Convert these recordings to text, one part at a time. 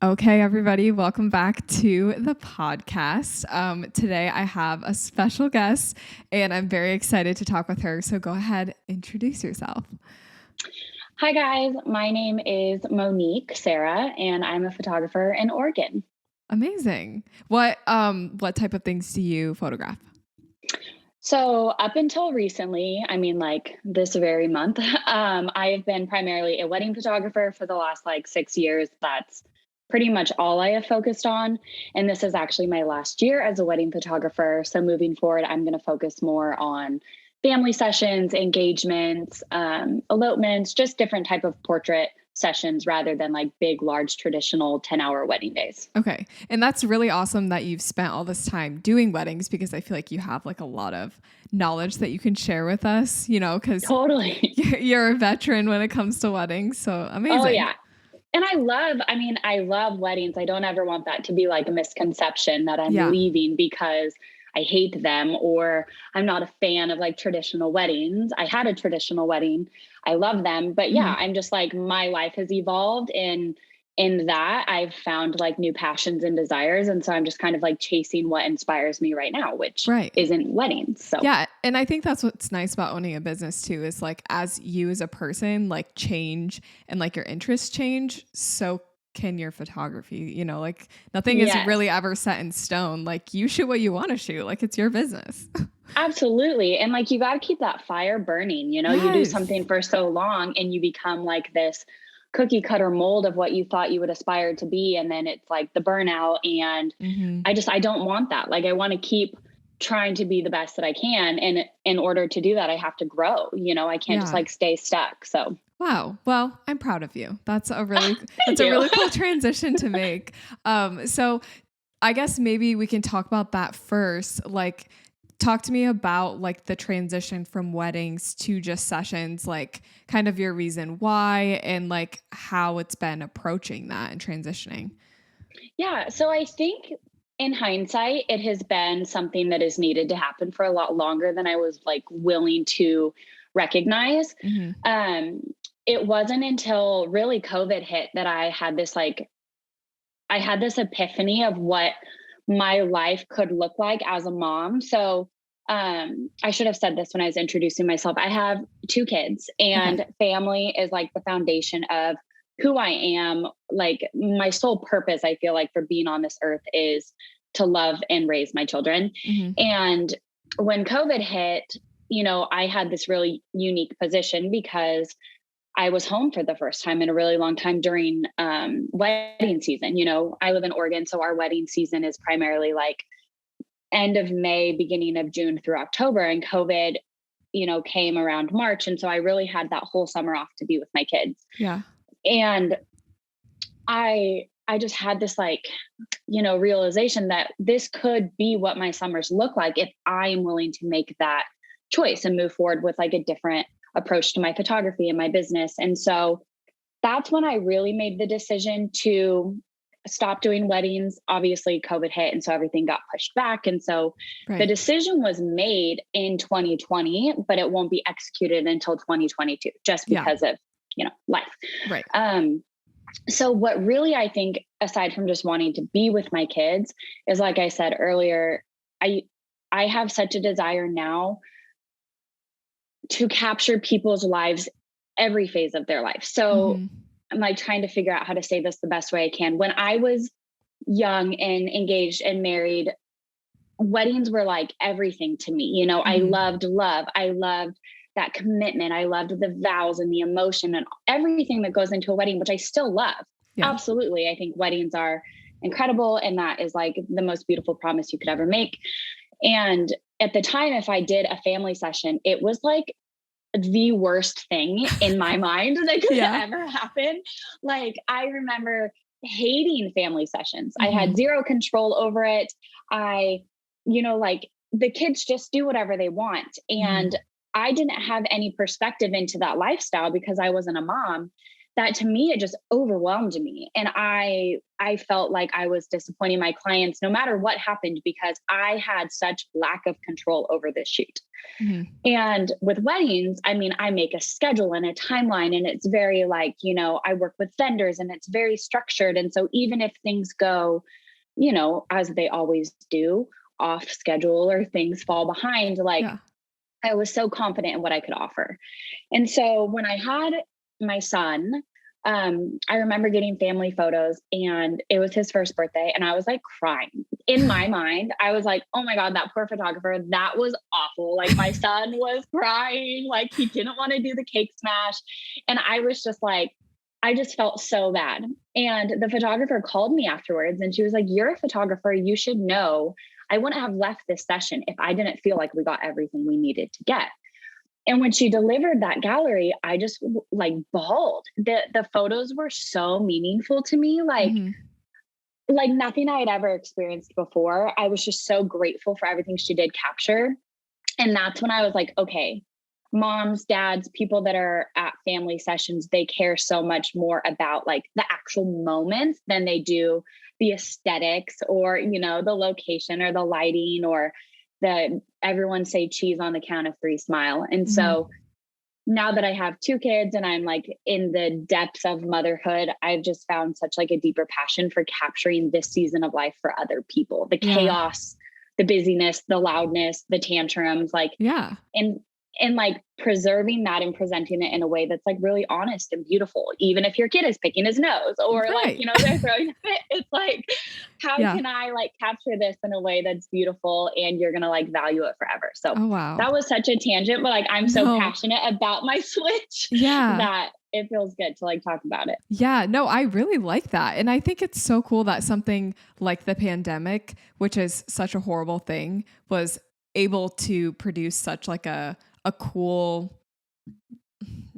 Okay, everybody, welcome back to the podcast. Today I have a special guest and I'm very excited to talk with her. So go ahead, introduce yourself. Hi guys, my name is Monique Serra and I'm a photographer in Oregon. Amazing. What type of things do you photograph? So up until recently, like this very month, I've been primarily a wedding photographer for the last 6 years. That's pretty much all I have focused on. And this is actually my last year as a wedding photographer. So moving forward, I'm going to focus more on family sessions, engagements, elopements, just different type of portrait sessions rather than big, large, traditional 10-hour wedding days. Okay. And that's really awesome that you've spent all this time doing weddings because I feel like you have a lot of knowledge that you can share with us, because Totally. you're a veteran when it comes to weddings. So amazing. Oh, yeah. And I love weddings. I don't ever want that to be a misconception that I'm leaving because I hate them or I'm not a fan of traditional weddings. I had a traditional wedding. I love them. But yeah, I'm just my life has evolved in that I've found new passions and desires. And so I'm just kind of chasing what inspires me right now, which isn't weddings. So yeah. And I think that's what's nice about owning a business too, is as you as a person, change and your interests change. So can your photography, nothing is really ever set in stone. You shoot what you want to shoot. It's your business. Absolutely. And you got to keep that fire burning, you do something for so long and you become this cookie cutter mold of what you thought you would aspire to be. And then it's the burnout. And I don't want that. I want to keep trying to be the best that I can. And in order to do that, I have to grow, I can't just stay stuck. So. Wow. Well, I'm proud of you. That's a really cool transition to make. So I guess maybe we can talk about that first. Talk to me about the transition from weddings to just sessions, kind of your reason why and how it's been approaching that and transitioning. Yeah. So I think in hindsight, it has been something that is needed to happen for a lot longer than I was willing to recognize. It wasn't until really COVID hit that I had this epiphany of what my life could look like as a mom. So I should have said this when I was introducing myself. I have 2 kids and family is the foundation of who I am. My sole purpose, I feel for being on this earth is to love and raise my children. And when COVID hit, I had this really unique position because I was home for the first time in a really long time during wedding season. I live in Oregon, so our wedding season is primarily end of May, beginning of June through October. And COVID, came around March. And so I really had that whole summer off to be with my kids. Yeah. And I just had this realization that this could be what my summers look like if I am willing to make that choice and move forward with a different approach to my photography and my business. And so that's when I really made the decision to stop doing weddings. Obviously COVID hit. And so everything got pushed back. And so the decision was made in 2020, but it won't be executed until 2022, just because of, life. Right. So what really, I think, aside from just wanting to be with my kids is, like I said earlier, I have such a desire now to capture people's lives, every phase of their life. So I'm trying to figure out how to say this the best way I can. When I was young and engaged and married, weddings were everything to me. I loved love. I loved that commitment. I loved the vows and the emotion and everything that goes into a wedding, which I still love. Yeah. Absolutely. I think weddings are incredible. And that is the most beautiful promise you could ever make. And at the time, if I did a family session, it was the worst thing in my mind that could ever happen. I remember hating family sessions. I had zero control over it. The kids just do whatever they want. And I didn't have any perspective into that lifestyle because I wasn't a mom. that to me, it just overwhelmed me. And I felt like I was disappointing my clients no matter what happened, because I had such lack of control over this shoot. Mhm. And with weddings, I mean, I make a schedule and a timeline, and it's very like, I work with vendors and it's very structured. And so even if things go, as they always do, off schedule or things fall behind, like Yeah. I was so confident in what I could offer. And so when I had my son, I remember getting family photos, and it was his first birthday, and I was like crying. In my mind, I was like, oh my God, that poor photographer, that was awful. Like my son was crying, like he didn't want to do the cake smash. And I was just like, I just felt so bad. And the photographer called me afterwards, and she was like, you're a photographer. You should know I wouldn't have left this session if I didn't feel like we got everything we needed to get. And when she delivered that gallery, I just like bawled. The photos were so meaningful to me, Mhm. like nothing I had ever experienced before. I was just so grateful for everything she did capture. And that's when I was like, okay, moms, dads, people that are at family sessions, they care so much more about like the actual moments than they do the aesthetics or, the location or the lighting or the everyone say cheese on the count of three smile. And Mhm. so now that I have two kids and I'm like in the depths of motherhood, I've just found such like a deeper passion for capturing this season of life for other people, the Yeah. chaos, the busyness, the loudness, the tantrums, like, Yeah. and like preserving that and presenting it in a way that's like really honest and beautiful, even if your kid is picking his nose or like, Right. they're throwing a fit. It's like, how Yeah. can I like capture this in a way that's beautiful and you're gonna like value it forever? So Oh, wow. that was such a tangent, but like I'm so No. passionate about my switch Yeah. that it feels good to like talk about it. Yeah, no, I really like that. And I think it's so cool that something like the pandemic, which is such a horrible thing, was able to produce such like a cool,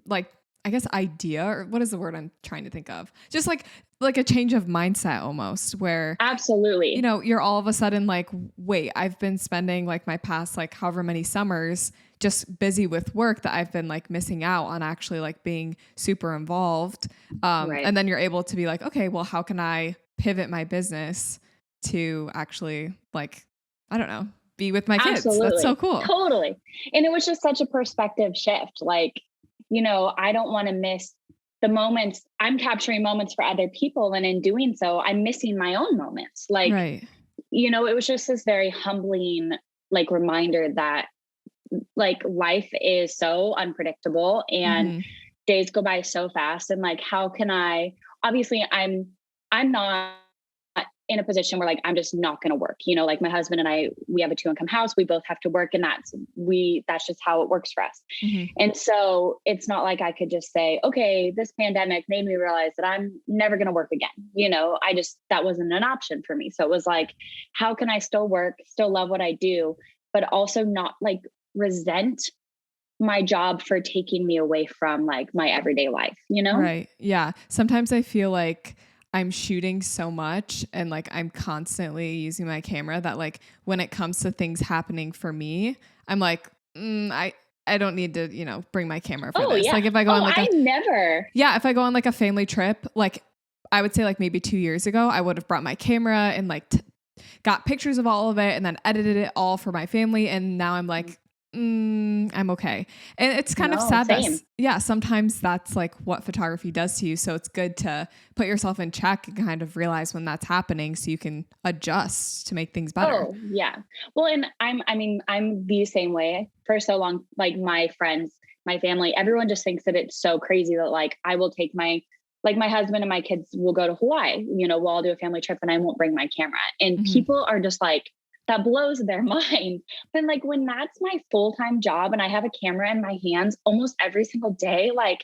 like, I guess idea, or what is the word I'm trying to think of? Just like a change of mindset almost, where Absolutely. you're all of a sudden like, wait, I've been spending like my past like however many summers just busy with work that I've been like missing out on actually like being super involved. Right. And then you're able to be like, okay, well, how can I pivot my business to actually like, I don't know, be with my kids? That's so Absolutely. cool. Totally. And it was just such a perspective shift. Like, I don't want to miss the moments. I'm capturing moments for other people. And in doing so, I'm missing my own moments. Like, Right. it was just this very humbling, like reminder that like life is so unpredictable and Hmm. days go by so fast. And like, how can obviously I'm not in a position where like I'm just not going to work. Like my husband and I, we have a two-income house. We both have to work, and that's just how it works for us. Hmm. And so it's not like I could just say, okay, this pandemic made me realize that I'm never going to work again. That wasn't an option for me. So it was like, how can I still work, still love what I do, but also not like resent my job for taking me away from like my everyday life? Right. Yeah. Sometimes I feel like I'm shooting so much and like I'm constantly using my camera that like when it comes to things happening for me, I'm like, I don't need to, bring my camera for Oh this. yeah. Like if I go Oh, on like I never. if I go on like a family trip, like I would say like maybe 2 years ago, I would have brought my camera and like got pictures of all of it and then edited it all for my family. And now I'm like, I'm okay. And it's kind of No, sad that, same. sometimes that's like what photography does to you. So it's good to put yourself in check and kind of realize when that's happening so you can adjust to make things better. Oh, yeah. Well, and I'm the same way for so long. Like my friends, my family, everyone just thinks that it's so crazy that like I will take my husband and my kids will go to Hawaii, we'll all do a family trip and I won't bring my camera. And Hmm. people are just like, that blows their mind. But like when that's my full-time job and I have a camera in my hands almost every single day, like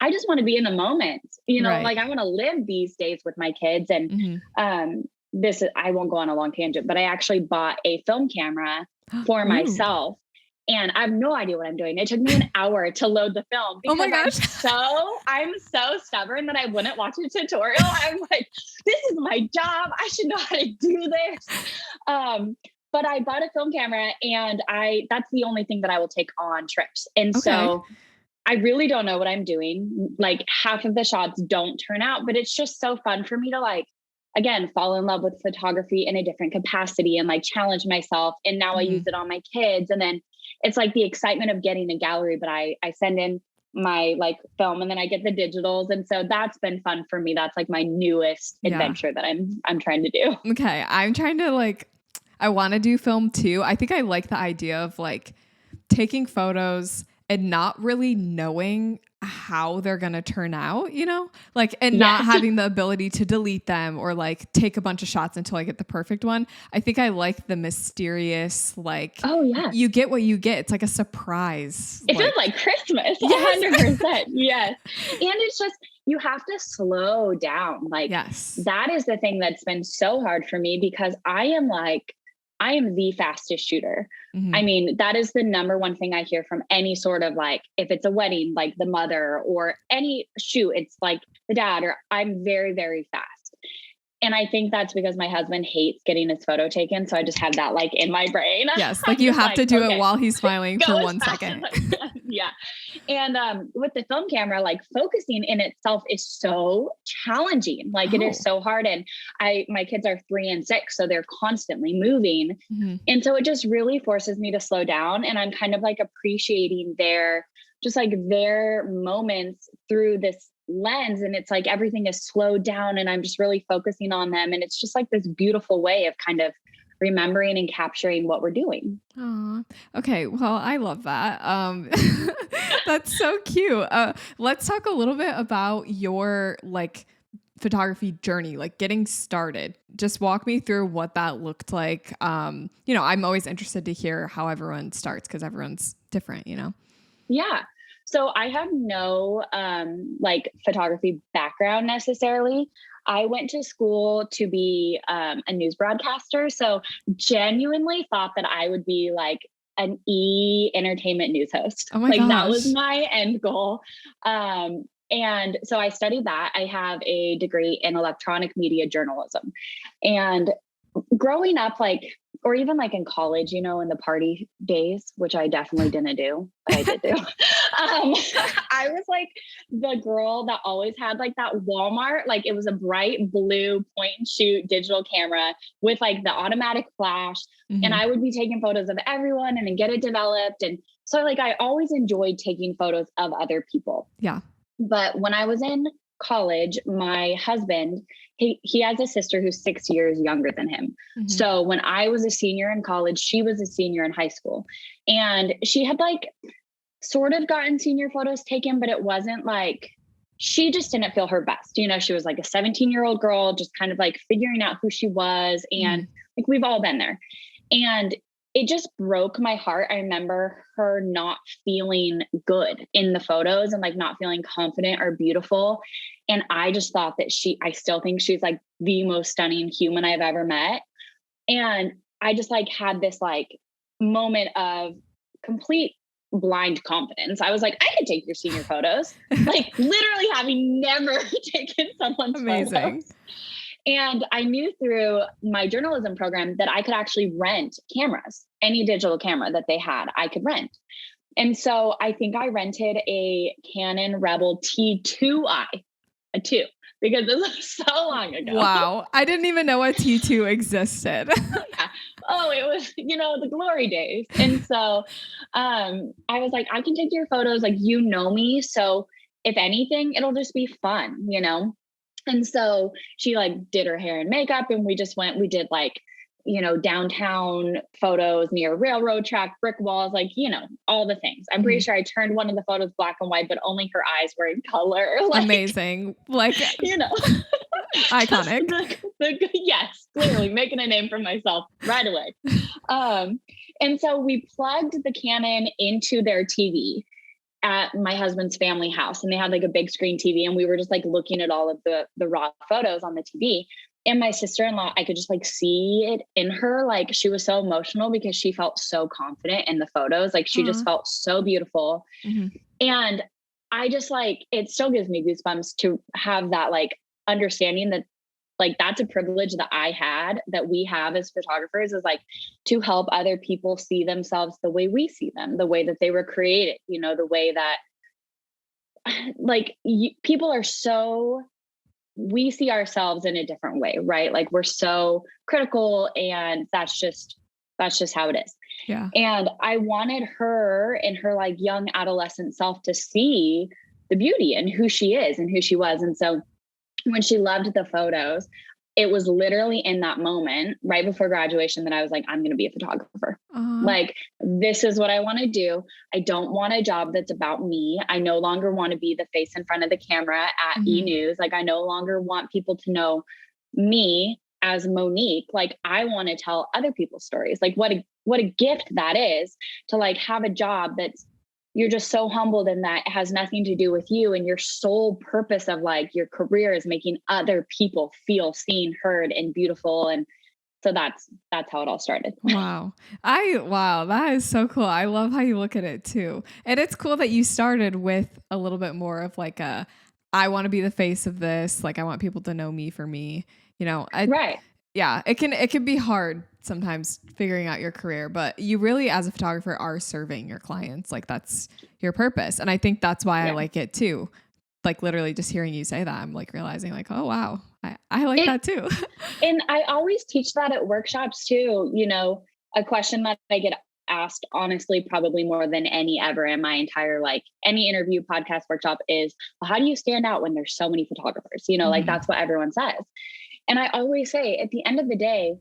I just want to be in the moment, Right. like I want to live these days with my kids. And Hmm. um I won't go on a long tangent, but I actually bought a film camera for Ooh. myself. And I have no idea what I'm doing. It took me an hour to load the film Oh my because I'm gosh. so stubborn that I wouldn't watch a tutorial. I'm like, this is my job. I should know how to do this. But I bought a film camera and that's the only thing that I will take on trips. And Okay. so I really don't know what I'm doing. Like half of the shots don't turn out, but it's just so fun for me to like, again, fall in love with photography in a different capacity and like challenge myself. And now I use Mhm. it on my kids. And then it's like the excitement of getting a gallery, but I send in my like film and then I get the digitals. And so that's been fun for me. That's like my newest Yeah. adventure that I'm trying to do. Okay. I'm trying to like, I want to do film too. I think I like the idea of like taking photos and not really knowing how they're going to turn out, you know, like, and not Yes. having the ability to delete them or like take a bunch of shots until I get the perfect one. I think I like the mysterious, like, Oh yeah. you get what you get. It's like a surprise. It feels Like, like Christmas, yes. 100%. Yes. And it's just, you have to slow down. Like, Yes. that is the thing that's been so hard for me because I am the fastest shooter. I Hmm. mean, that is the number one thing I hear from any sort of like, if it's a wedding, like the mother or any shoot, it's like the dad, or I'm very, very fast. And I think that's because my husband hates getting his photo taken. So I just have that like in my brain. Yes. Like I'm you just have like, to do it okay, while he's smiling go for as one fast as second. I can. Yeah. And with the film camera, like focusing in itself is so challenging. Like it is Oh. so hard. And my kids are 3 and 6, so they're constantly moving. Hmm. And so it just really forces me to slow down. And I'm kind of like appreciating their moments through this lens. And it's like everything is slowed down and I'm just really focusing on them. And it's just like this beautiful way of kind of remembering and capturing what we're doing. Aw. Okay. Well, I love that. That's so cute. Let's talk a little bit about your like photography journey, like getting started. Just walk me through what that looked like. I'm always interested to hear how everyone starts because everyone's different, you know? Yeah. So I have no like photography background necessarily. I went to school to be a news broadcaster. So genuinely thought that I would be like an entertainment news host. Oh my Like that was gosh. my end goal. And so I studied that. I have a degree in electronic media journalism. And growing up, like, or even like in college, you know, in the party days, which I definitely didn't do, but I did do. I was like the girl that always had like that Walmart, like it was a bright blue point and shoot digital camera with like the automatic flash. And Hmm. I would be taking photos of everyone and then get it developed. And so like I always enjoyed taking photos of other people. Yeah. But when I was in college, my husband, he has a sister who's 6 years younger than him. Hmm. So when I was a senior in college, she was a senior in high school. And she had like sort of gotten senior photos taken, but it wasn't like she just didn't feel her best. You know, she was like a 17-year-old girl, just kind of like figuring out who she was. And Hmm. like we've all been there. And it just broke my heart. I remember her not feeling good in the photos and like not feeling confident or beautiful. And I just thought that I still think she's like the most stunning human I've ever met. And I just like had this like moment of complete blind confidence. I was like, I could take your senior photos, like literally having never taken someone's photos. Amazing. And I knew through my journalism program that I could actually rent cameras, any digital camera that they had, I could rent. And so I think I rented a Canon Rebel T2i, a two, because this was so long ago. Wow. I didn't even know a T2 existed. Yeah. Oh, it was, the glory days. And so I was like, I can take your photos, like, you know me. So if anything, it'll just be fun, you know? And so she like did her hair and makeup and we did like, downtown photos near railroad track, brick walls, like, all the things. I'm pretty Mhm. sure I turned one of the photos black and white, but only her eyes were in color. Like, Amazing. Like you know, just iconic. yes, clearly making a name for myself right away. And so we plugged the Canon into their TV at my husband's family house, and they had like a big screen TV, and we were just like looking at all of the raw photos on the TV. And my sister-in-law, I could just like see it in her. Like she was so emotional because she felt so confident in the photos. Like she just Aw. felt so beautiful. Mhm. And I just like, it still gives me goosebumps to have that like understanding that like that's a privilege that I had, that we have as photographers, is like to help other people see themselves the way we see them, the way that they were created, the way that like people are so, we see ourselves in a different way, right? Like we're so critical, and that's just how it is. Yeah. And I wanted her in her like young adolescent self to see the beauty and who she is and who she was. And so when she loved the photos, it was literally in that moment right before graduation that I was like, I'm going to be a photographer. Like, this is what I want to do. I don't want a job that's about me. I no longer want to be the face in front of the camera at E! News. Like, I no longer want people to know me as Monique. Like, I want to tell other people's stories. Like, what a gift that is to like have a job that's, you're just so humbled, and that has nothing to do with you. And your sole purpose of like your career is making other people feel seen, heard, and beautiful. And so that's how it all started. Wow. That is so cool. I love how you look at it too. And it's cool that you started with a little bit more of like I want to be the face of this. Like, I want people to know me for me, Right. Yeah, it can be hard sometimes figuring out your career, but you really, as a photographer, are serving your clients. Like, that's your purpose. And I think that's why I like it too. Like, literally just hearing you say that, I'm like realizing like, oh, wow, I like that too. And I always teach that at workshops too. A question that I get asked, honestly, probably more than any ever in my entire, like any interview, podcast, workshop is, well, how do you stand out when there's so many photographers? Like that's what everyone says. And I always say, at the end of the day,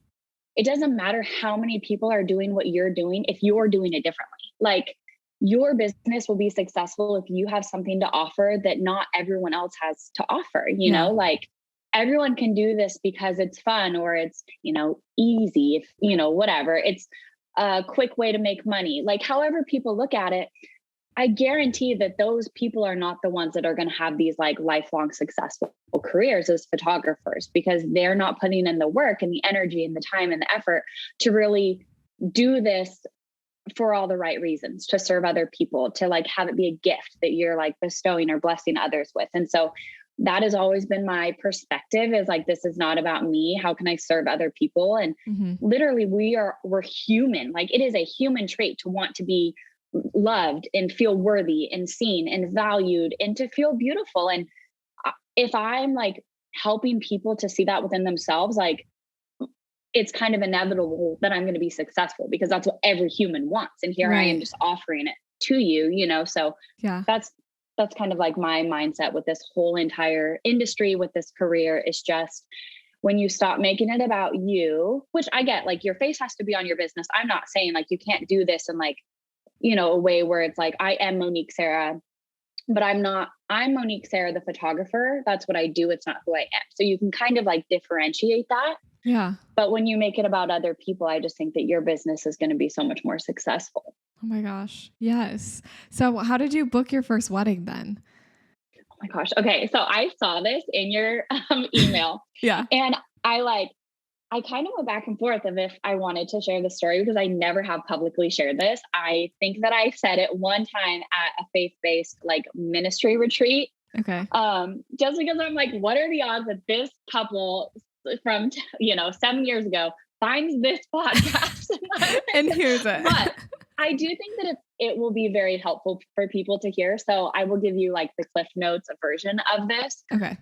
it doesn't matter how many people are doing what you're doing if you're doing it differently. Like, your business will be successful if you have something to offer that not everyone else has to offer. Like, everyone can do this because it's fun, or it's, easy, if, whatever. It's a quick way to make money. Like, however people look at it, I guarantee that those people are not the ones that are going to have these like lifelong successful careers as photographers, because they're not putting in the work and the energy and the time and the effort to really do this for all the right reasons, to serve other people, to like have it be a gift that you're like bestowing or blessing others with. And so that has always been my perspective, is like, this is not about me. How can I serve other people? And literally we're human. Like, it is a human trait to want to be loved and feel worthy and seen and valued and to feel beautiful. And if I'm like helping people to see that within themselves, like, it's kind of inevitable that I'm going to be successful, because that's what every human wants. And here I am just offering it to you, so yeah, that's kind of like my mindset with this whole entire industry, with this career, is just, when you stop making it about you, which I get, like, your face has to be on your business. I'm not saying like you can't do this in like, a way where it's like, I am Monique Serra, but I'm Monique Serra, the photographer. That's what I do. It's not who I am. So you can kind of like differentiate that. Yeah. But when you make it about other people, I just think that your business is going to be so much more successful. Oh my gosh. Yes. So how did you book your first wedding then? Oh my gosh. Okay. So I saw this in your email. Yeah. And I kind of went back and forth of if I wanted to share the story, because I never have publicly shared this. I think that I said it one time at a faith-based like ministry retreat. Okay. Just because I'm like, what are the odds that this couple from 7 years ago finds this podcast and hears it? But I do think that it will be very helpful for people to hear. So I will give you like the Cliff Notes version of this. Okay.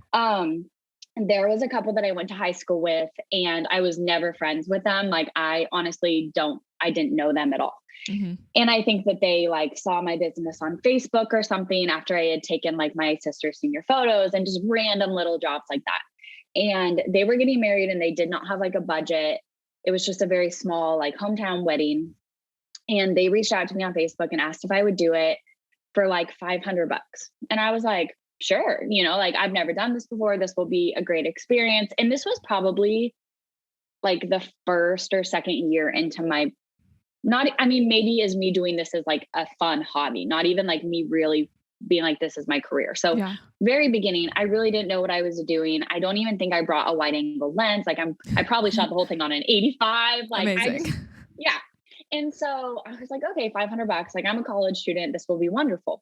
There was a couple that I went to high school with, and I was never friends with them. Like, I honestly didn't know them at all. And I think that they like saw my business on Facebook or something after I had taken like my sister's senior photos and just random little jobs like that. And they were getting married, and they did not have like a budget. It was just a very small like hometown wedding. And they reached out to me on Facebook and asked if I would do it for like $500. And I was like, sure, like, I've never done this before. This will be a great experience. And this was probably like the first or second year into my, maybe as me doing this as like a fun hobby, not even like me really being like, this is my career. So very beginning, I really didn't know what I was doing. I don't even think I brought a wide angle lens. Like, I probably shot the whole thing on an 85. Like, amazing. Yeah. And so I was like, okay, $500. Like, I'm a college student. This will be wonderful.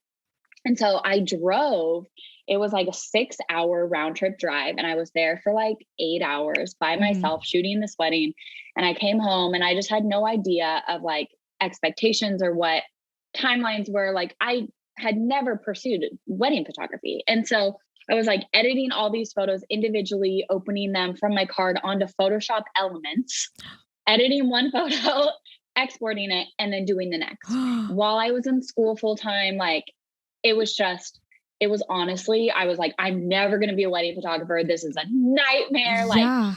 And so I drove. It was like a 6-hour round trip drive. And I was there for like 8 hours by myself shooting this wedding. And I came home, and I just had no idea of like expectations or what timelines were. Like, I had never pursued wedding photography. And so I was like editing all these photos individually, opening them from my card onto Photoshop Elements, editing one photo, exporting it, and then doing the next. While I was in school full time, like it was honestly, I was like, I'm never going to be a wedding photographer. This is a nightmare. Yeah.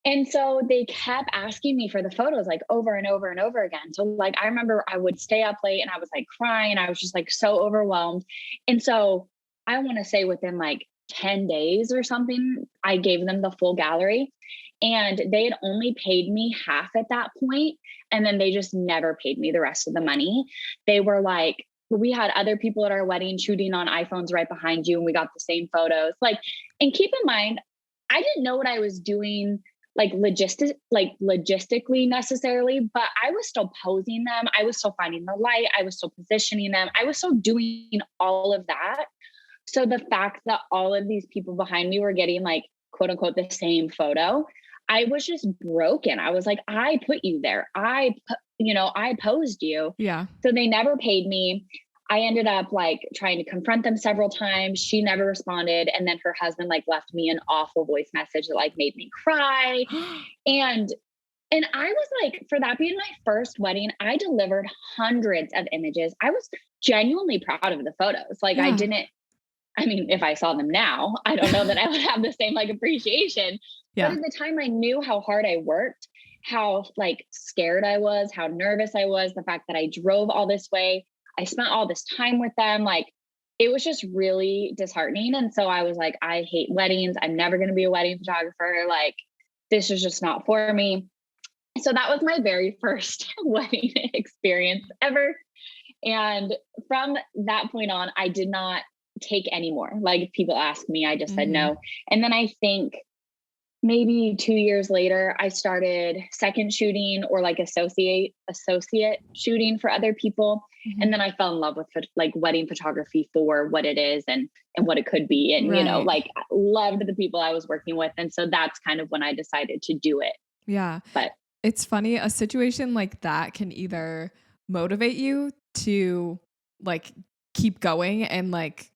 And so they kept asking me for the photos like over and over and over again. So like, I remember I would stay up late and I was like crying. I was just like so overwhelmed. And so I want to say within like 10 days or something, I gave them the full gallery, and they had only paid me half at that point. And then they just never paid me the rest of the money. They were like, we had other people at our wedding shooting on iPhones right behind you, and we got the same photos. Like, and keep in mind, I didn't know what I was doing like logistically necessarily, but I was still posing them. I was still finding the light. I was still positioning them. I was still doing all of that. So the fact that all of these people behind me were getting like, quote unquote, the same photo, I was just broken. I was like, I put you there. I posed you. Yeah. So they never paid me. I ended up like trying to confront them several times. She never responded. And then her husband like left me an awful voice message that like made me cry. And I was like, for that being my first wedding, I delivered hundreds of images. I was genuinely proud of the photos. Like if I saw them now, I don't know that I would have the same like appreciation. Yeah. But at the time I knew how hard I worked, how like scared I was, how nervous I was, the fact that I drove all this way. I spent all this time with them. Like it was just really disheartening. And so I was like, I hate weddings. I'm never going to be a wedding photographer. Like this is just not for me. So that was my very first wedding experience ever. And from that point on, I did not take any more. Like if people asked me, I just said no. And then I think maybe 2 years later, I started second shooting or like associate shooting for other people. And then I fell in love with like wedding photography for what it is and what it could be. And, like loved the people I was working with. And so that's kind of when I decided to do it. Yeah. But it's funny. A situation like that can either motivate you to like keep going and like,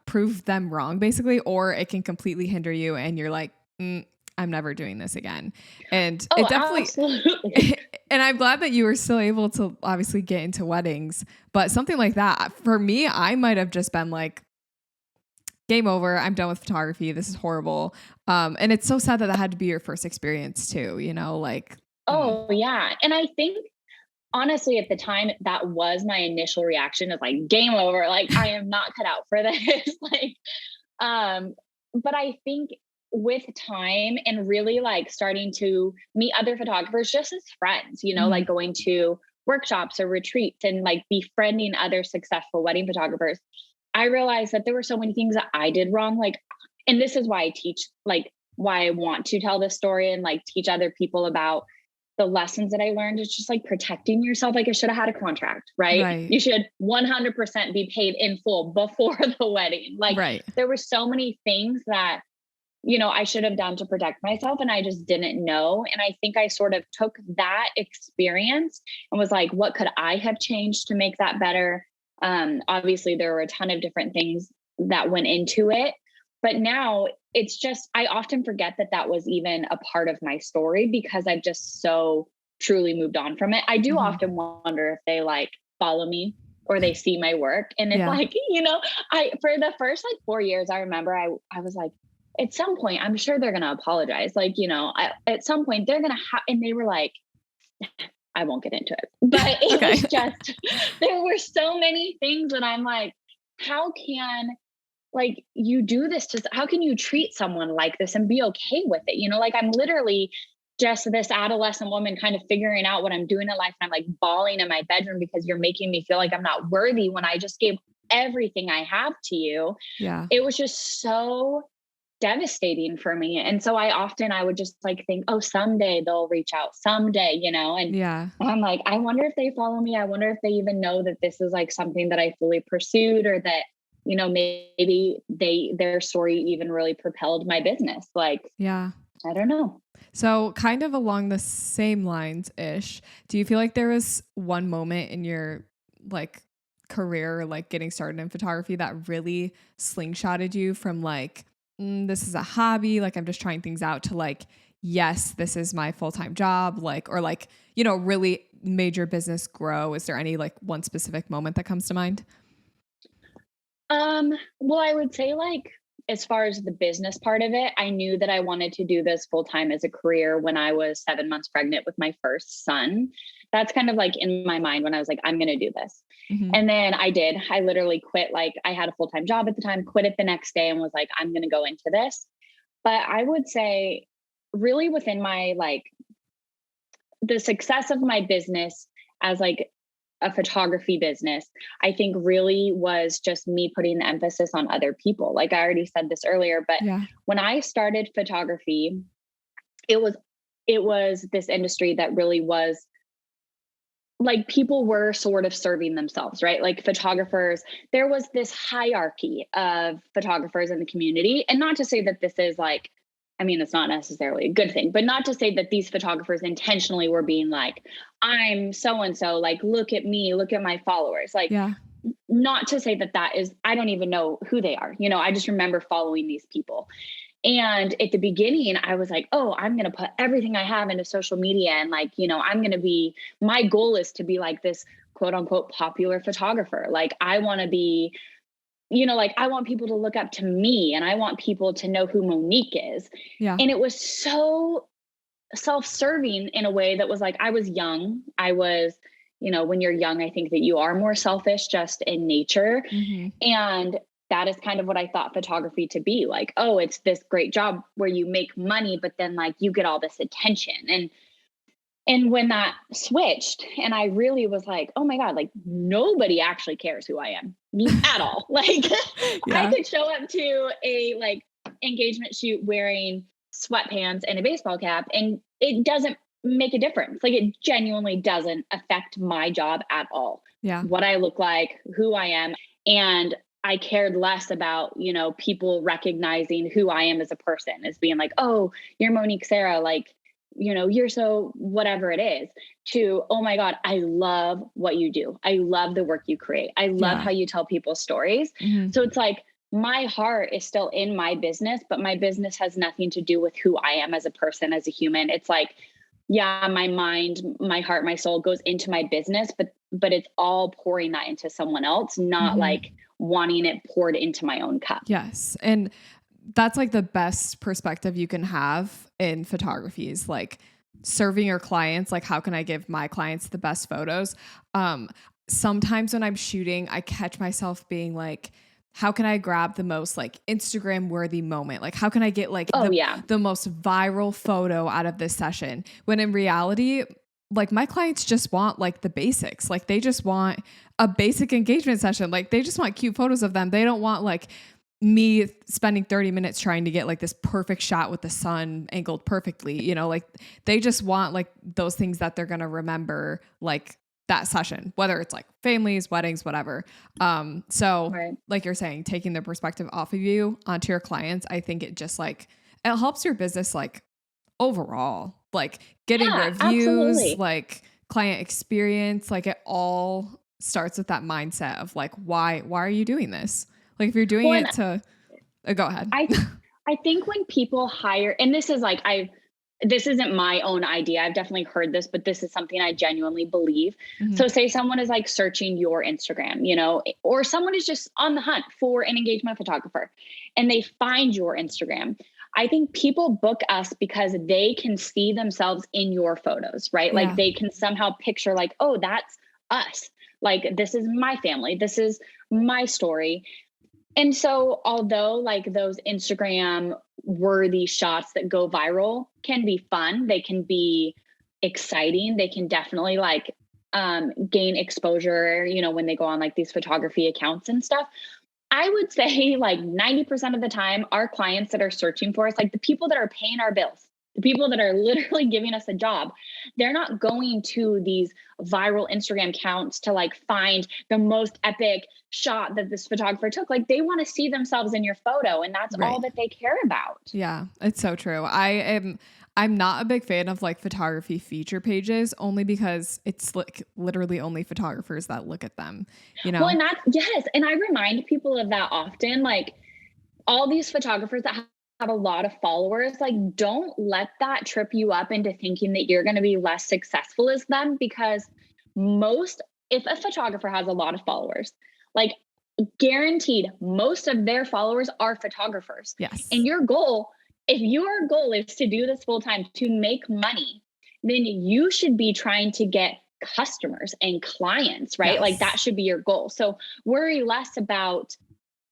prove them wrong basically, or it can completely hinder you and you're like, I'm never doing this again. And it definitely, absolutely. And I'm glad that you were still able to obviously get into weddings, but something like that for me, I might've just been like, game over. I'm done with photography. This is horrible. And it's so sad that had to be your first experience too, like. Oh yeah. And I think honestly, at the time, that was my initial reaction, is like, game over. Like, I am not cut out for this. Like, but I think with time and really like starting to meet other photographers just as friends, like going to workshops or retreats and like befriending other successful wedding photographers, I realized that there were so many things that I did wrong. Like, and this is why I teach, like why I want to tell this story and like teach other people about the lessons that I learned. Is just like protecting yourself. Like I should have had a contract, right? You should 100% be paid in full before the wedding. Like there were so many things that, I should have done to protect myself and I just didn't know. And I think I sort of took that experience and was like, what could I have changed to make that better? Obviously there were a ton of different things that went into it, but now it's just, I often forget that that was even a part of my story because I've just so truly moved on from it. I do often wonder if they like follow me or they see my work. And it's like, for the first like 4 years, I remember I was like, at some point, I'm sure they're going to apologize. Like, at some point they're going to and they were like, I won't get into it, but it was just, there were so many things that I'm like, how can like you do this how can you treat someone like this and be okay with it? Like I'm literally just this adolescent woman kind of figuring out what I'm doing in life. And I'm like bawling in my bedroom because you're making me feel like I'm not worthy when I just gave everything I have to you. Yeah. It was just so devastating for me. And so I would just like think, oh, someday they'll reach out someday, and I'm like, I wonder if they follow me. I wonder if they even know that this is like something that I fully pursued, or that, maybe their story even really propelled my business. Like, I don't know. So kind of along the same lines ish, do you feel like there was one moment in your like career, like getting started in photography that really slingshotted you from like, this is a hobby, like I'm just trying things out, to like, yes, this is my full-time job, like, or like, you know, really made your business grow? Is there any like one specific moment that comes to mind? Well, I would say like as far as the business part of it, I knew that I wanted to do this full time as a career when I was 7 months pregnant with my first son. That's kind of like in my mind when I was like, I'm going to do this. Mm-hmm. And then I did. I literally quit. Like I had a full time job at the time, quit it the next day and was like, I'm going to go into this. But I would say, really within my like the success of my business as like a photography business, I think really was just me putting the emphasis on other people. Like I already said this earlier, but Yeah. when I started photography, it was it was this industry that really was like people were sort of serving themselves, right? Like photographers, there was this hierarchy of photographers in the community. And not to say that this is like, I mean, it's not necessarily a good thing, but not to say that these photographers intentionally were being like, I'm so and so, like, look at me, look at my followers. Like, Yeah. not to say that that is, I don't even know who they are. You know, I just remember following these people. And at the beginning, I was like, oh, I'm going to put everything I have into social media. And like, you know, I'm going to be, my goal is to be like this quote unquote popular photographer. Like, I want to be, you know, like I want people to look up to me and I want people to know who Monique is. Yeah. And it was so self-serving in a way that was like, I was young. I was, you know, when you're young, I think that you are more selfish just in nature. Mm-hmm. And that is kind of what I thought photography to be like. Oh, it's this great job where you make money, but then like you get all this attention. And when that switched and I really was like, oh my God, like nobody actually cares who I am at all. Like I Yeah. could show up to a like engagement shoot wearing sweatpants and a baseball cap and it doesn't make a difference. Like it genuinely doesn't affect my job at all. Yeah. What I look like, who I am. And I cared less about, you know, people recognizing who I am as a person as being like, oh, you're Monique Serra, like, you know, you're so whatever it is, to, oh my God, I love what you do. I love the work you create. I love Yeah. how you tell people stories. Mm-hmm. So it's like my heart is still in my business, but my business has nothing to do with who I am as a person, as a human. It's like, yeah, my mind, my heart, my soul goes into my business, but it's all pouring that into someone else, not Mm-hmm. like wanting it poured into my own cup. Yes. And that's like the best perspective you can have in photography is like serving your clients. Like, how can I give my clients the best photos? Sometimes when I'm shooting, I catch myself being like, how can I grab the most like Instagram worthy moment? Like, how can I get like the most viral photo out of this session? When in reality, like my clients just want like the basics. Like they just want a basic engagement session. Like they just want cute photos of them. They don't want like me spending 30 minutes trying to get like this perfect shot with the sun angled perfectly, you know, like they just want like those things that they're going to remember, like that session, whether it's like families, weddings, whatever. So Right. like you're saying, taking the perspective off of you onto your clients, I think it just like, it helps your business like overall, like getting reviews, Absolutely. like client experience, like it all starts with that mindset of like, why are you doing this? Like if you're doing it to go ahead. I think when people hire, and this is like, this isn't my own idea. I've definitely heard this, but this is something I genuinely believe. Mm-hmm. So say someone is like searching your Instagram, you know, or someone is just on the hunt for an engagement photographer and they find your Instagram. I think people book us because they can see themselves in your photos, right? Yeah. Like they can somehow picture like, oh, that's us. Like, this is my family. This is my story. And so although like those Instagram worthy shots that go viral can be fun, they can be exciting, they can definitely like gain exposure, you know, when they go on like these photography accounts and stuff. I would say like 90% of the time, our clients that are searching for us, like the people that are paying our bills, the people that are literally giving us a job, they're not going to these viral Instagram accounts to like find the most epic shot that this photographer took. Like they want to see themselves in your photo and that's all that they care about. Yeah, it's so true. I'm not a big fan of like photography feature pages only because it's like literally only photographers that look at them, you Well, know? and yes. And I remind people of that often. Like all these photographers that have a lot of followers, like don't let that trip you up into thinking that you're going to be less successful as them, because if a photographer has a lot of followers, like guaranteed most of their followers are photographers. Yes. And if your goal is to do this full time to make money, then you should be trying to get customers and clients, right? Like that Yes. should be your goal. So worry less about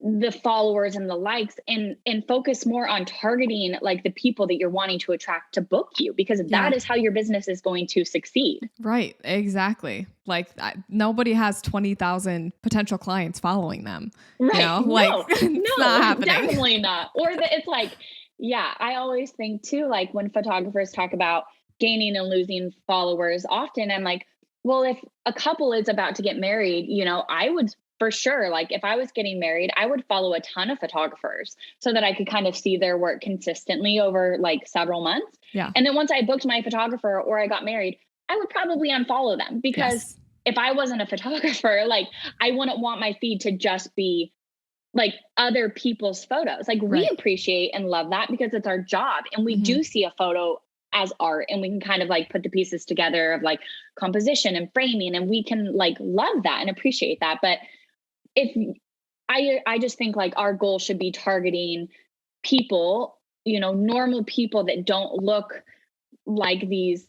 the followers and the likes, and focus more on targeting like the people that you're wanting to attract to book you, because Yeah. that is how your business is going to succeed. Right. Exactly. Like nobody has 20,000 potential clients following them, you Right. know, like No, it's not no, happening. definitely not. Or that it's like, yeah, I always think too, like when photographers talk about gaining and losing followers, often I'm like, well, if a couple is about to get married, I would for sure, like if I was getting married, I would follow a ton of photographers so that I could kind of see their work consistently over like several months. Yeah. And then once I booked my photographer or I got married, I would probably unfollow them, because Yes. if I wasn't a photographer, like I wouldn't want my feed to just be like other people's photos. Like we Right. appreciate and love that because it's our job. And we Mm-hmm. do see a photo as art, and we can kind of like put the pieces together of like composition and framing, and we can like love that and appreciate that. But if I just think like our goal should be targeting people, normal people that don't look like these,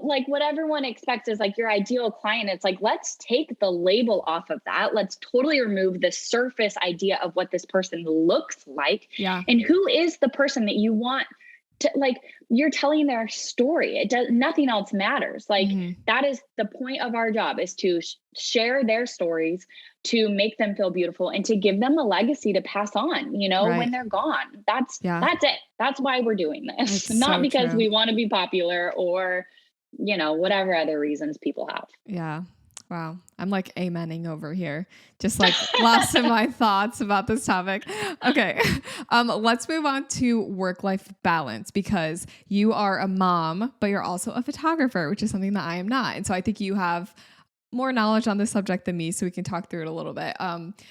like what everyone expects is like your ideal client. It's like, let's take the label off of that. Let's totally remove the surface idea of what this person looks like. Yeah. And who is the person that you want to, like, you're telling their story. Nothing else matters. Like that is the point of our job, is to share their stories, to make them feel beautiful, and to give them a legacy to pass on, Right. when they're gone. That's it. That's why we're doing this. It's Not so because true. we want to be popular or, whatever other reasons people have. Yeah. Wow. I'm like amening over here. Just like lost in my thoughts about this topic. Okay. Let's move on to work-life balance, because you are a mom, but you're also a photographer, which is something that I am not. And so I think you have more knowledge on this subject than me, so we can talk through it a little bit.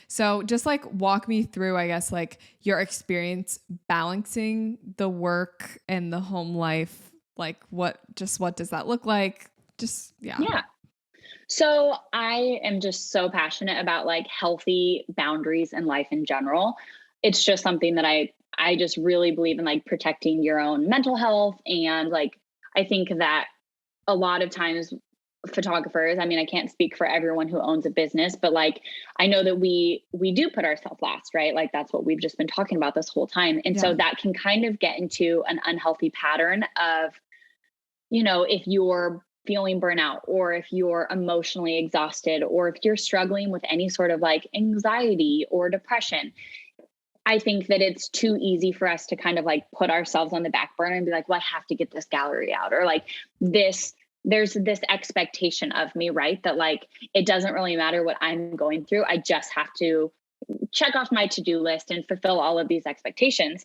So just like walk me through, I guess, like your experience balancing the work and the home life. Like what does that look like? Just, yeah. Yeah. So I am just so passionate about like healthy boundaries in life in general. It's just something that I just really believe in, like protecting your own mental health. And like, I think that a lot of times photographers, I mean, I can't speak for everyone who owns a business, but like, I know that we do put ourselves last, right? Like that's what we've just been talking about this whole time. And so that can kind of get into an unhealthy pattern of, if you're feeling burnout, or if you're emotionally exhausted, or if you're struggling with any sort of like anxiety or depression, I think that it's too easy for us to kind of like put ourselves on the back burner and be like, well, I have to get this gallery out, or like there's this expectation of me, right? That like, it doesn't really matter what I'm going through. I just have to check off my to-do list and fulfill all of these expectations.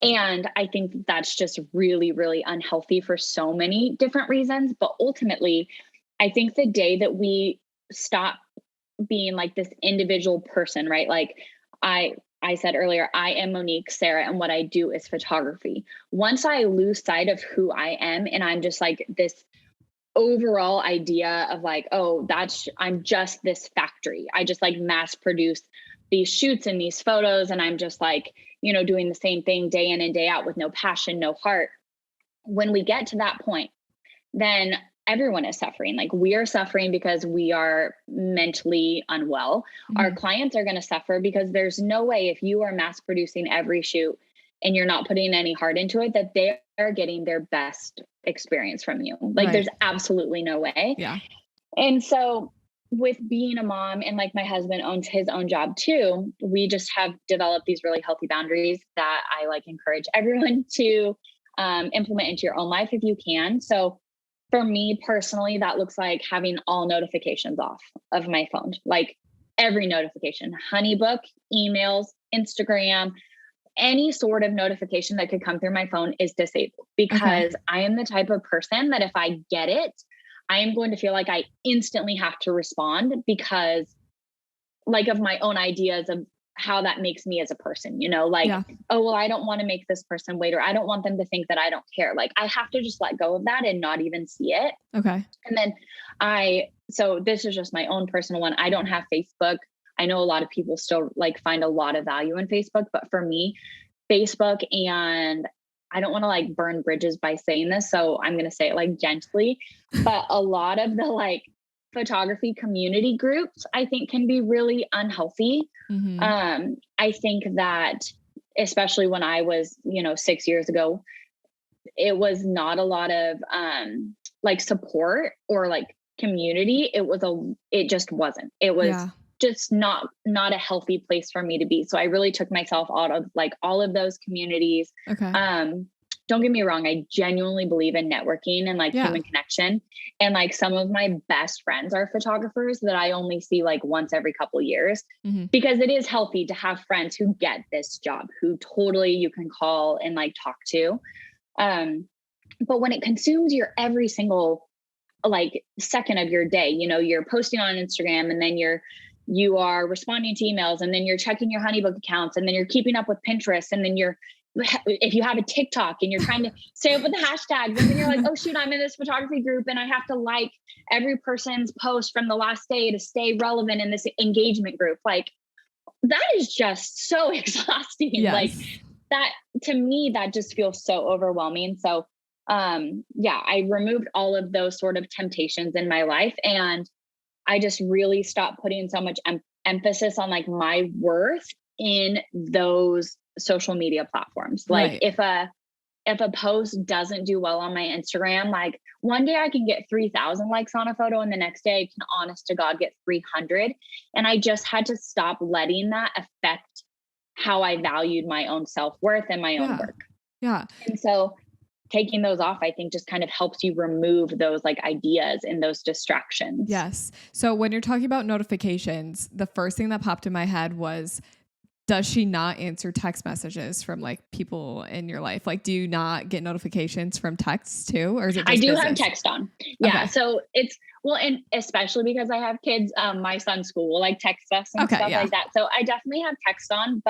And I think that's just really, really unhealthy for so many different reasons. But ultimately, I think the day that we stop being like this individual person, right? Like I said earlier, I am Monique Serra, and what I do is photography. Once I lose sight of who I am, and I'm just like this overall idea of like, oh, I'm just this factory. I just like mass produce these shoots and these photos, and I'm just like, doing the same thing day in and day out with no passion, no heart. When we get to that point, then everyone is suffering. Like we are suffering because we are mentally unwell. Our clients are going to suffer because there's no way, if you are mass producing every shoot and you're not putting any heart into it, that they are getting their best experience from you. Like there's absolutely no way. Yeah. And so with being a mom, and like my husband owns his own job too, we just have developed these really healthy boundaries that I like encourage everyone to implement into your own life if you can. So for me personally, that looks like having all notifications off of my phone, like every notification, Honeybook, emails, Instagram, any sort of notification that could come through my phone is disabled, because Okay. I am the type of person that if I get it, I am going to feel like I instantly have to respond, because like of my own ideas of how that makes me as a person, like, Yeah. oh, well, I don't want to make this person wait, or I don't want them to think that I don't care. Like, I have to just let go of that and not even see it. Okay. And then so this is just my own personal one. I don't have Facebook. I know a lot of people still like find a lot of value in Facebook, but for me, Facebook, and I don't want to like burn bridges by saying this, so I'm going to say it like gently, but a lot of the like photography community groups, I think, can be really unhealthy. Mm-hmm. I think that especially when I was, 6 years ago, it was not a lot of like support or like community. It just wasn't. It was Yeah. just not a healthy place for me to be. So I really took myself out of like all of those communities. Okay. Don't get me wrong, I genuinely believe in networking and like Yeah. human connection. And like some of my best friends are photographers that I only see like once every couple years, Mm-hmm. because it is healthy to have friends who get this job, who totally you can call and like talk to. But when it consumes your every single like second of your day, you're posting on Instagram, and then you are responding to emails, and then you're checking your Honeybook accounts, and then you're keeping up with Pinterest, and then if you have a TikTok and you're trying to stay up with the hashtags, and then you're like, oh shoot, I'm in this photography group and I have to like every person's post from the last day to stay relevant in this engagement group. Like, that is just so exhausting. Yes. Like, that, to me, that just feels so overwhelming. So I removed all of those sort of temptations in my life, and I just really stopped putting so much emphasis on like my worth in those social media platforms. Like, Right. if a post doesn't do well on my Instagram, like one day I can get 3,000 likes on a photo, and the next day I can honest to God get 300. And I just had to stop letting that affect how I valued my own self-worth and my own Yeah. work. Yeah. And so taking those off, I think, just kind of helps you remove those like ideas and those distractions. Yes. So when you're talking about notifications, the first thing that popped in my head was, does she not answer text messages from like people in your life? Like, do you not get notifications from texts too? Or is it just I do business? have text on. Yeah. Okay. So it's, well, and especially because I have kids, my son's school will like text us and Okay, stuff yeah. like that. So I definitely have text on,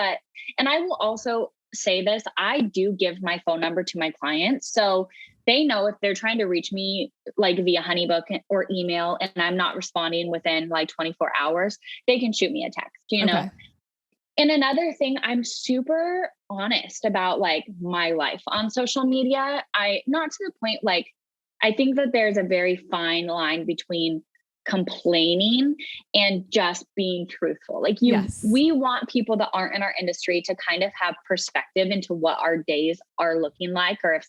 and I will also say this, I do give my phone number to my clients. So they know if they're trying to reach me like via Honeybook or email and I'm not responding within like 24 hours, they can shoot me a text, Okay. And another thing, I'm super honest about like my life on social media. Not to the point, like, I think that there's a very fine line between complaining and just being truthful. Like, Yes. we want people that aren't in our industry to kind of have perspective into what our days are looking like, or if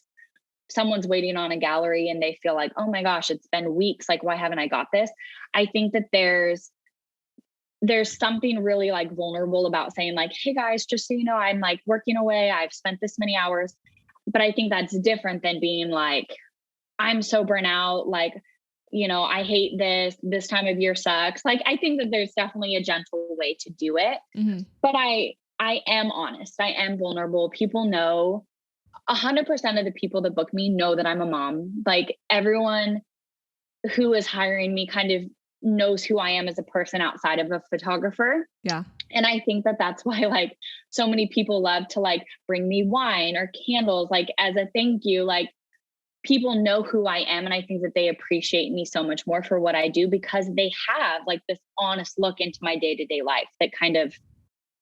someone's waiting on a gallery and they feel like, oh my gosh, it's been weeks, like, why haven't I got this? I think that there's something really like vulnerable about saying like, hey guys, just so you know, I'm like working away, I've spent this many hours. But I think that's different than being like, I'm so burnt out, like, I hate this time of year sucks. Like, I think that there's definitely a gentle way to do it. Mm-hmm. But I am honest, I am vulnerable. People know, 100% of the people that book me know that I'm a mom. Like, everyone who is hiring me kind of knows who I am as a person outside of a photographer. Yeah. And I think that that's why like so many people love to like bring me wine or candles, like as a thank you. Like, people know who I am. And I think that they appreciate me so much more for what I do, because they have like this honest look into my day-to-day life that kind of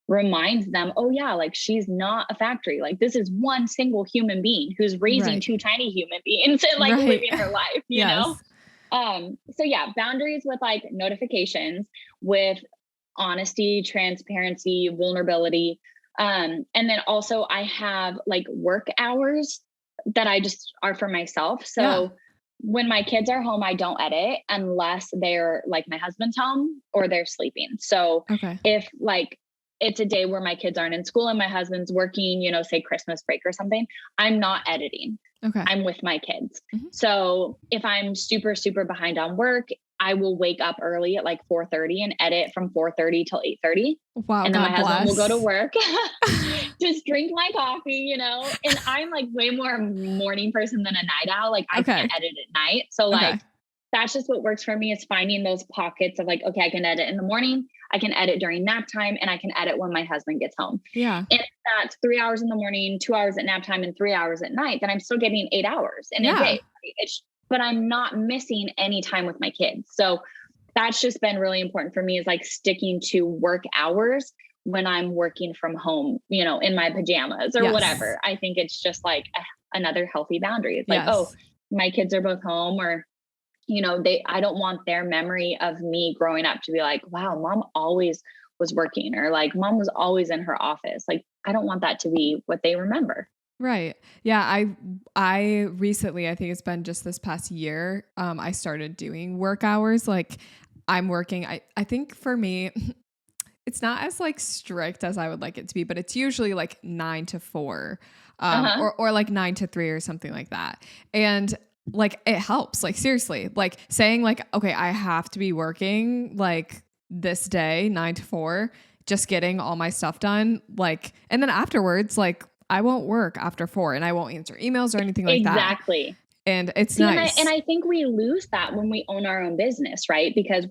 reminds them, oh yeah, like, she's not a factory. Like, this is one single human being who's raising Right. two tiny human beings and like Right. living her life, Yes. So yeah, boundaries with like notifications, with honesty, transparency, vulnerability. And then also I have like work hours that I just are for myself. So Yeah. when my kids are home, I don't edit unless they're like my husband's home or they're sleeping. So Okay. if like it's a day where my kids aren't in school and my husband's working, say Christmas break or something, I'm not editing. Okay. I'm with my kids. Mm-hmm. So if I'm super, super behind on work, I will wake up early at like 4:30 and edit from 4:30 till 8:30. Wow. And then God my husband will go to bless. work. just drink my coffee, and I'm like way more a morning person than a night owl. Like I Okay. can't edit at night. So like, Okay. that's just what works for me is finding those pockets of like, okay, I can edit in the morning, I can edit during nap time, and I can edit when my husband gets home. Yeah. And if that's 3 hours in the morning, 2 hours at nap time, and 3 hours at night, then I'm still getting 8 hours in a Yeah. day. But I'm not missing any time with my kids. So that's just been really important for me is like sticking to work hours when I'm working from home, in my pajamas or Yes. whatever. I think it's just like another healthy boundary. It's like, oh, Yes. my kids are both home, or I don't want their memory of me growing up to be like, wow, mom always was working, or like mom was always in her office. Like, I don't want that to be what they remember. Right. Yeah. I recently, I think it's been just this past year, I started doing work hours. Like I'm working, I think for me, it's not as like strict as I would like it to be, but it's usually like 9 to 4, Uh-huh. or like 9 to 3 or something like that. And like, it helps, like, seriously, like saying like, okay, I have to be working like this day, 9 to 4, just getting all my stuff done. Like, and then afterwards, like I won't work after 4 and I won't answer emails or anything like that. Exactly. And it's See, and nice. I think we lose that when we own our own business, right? Because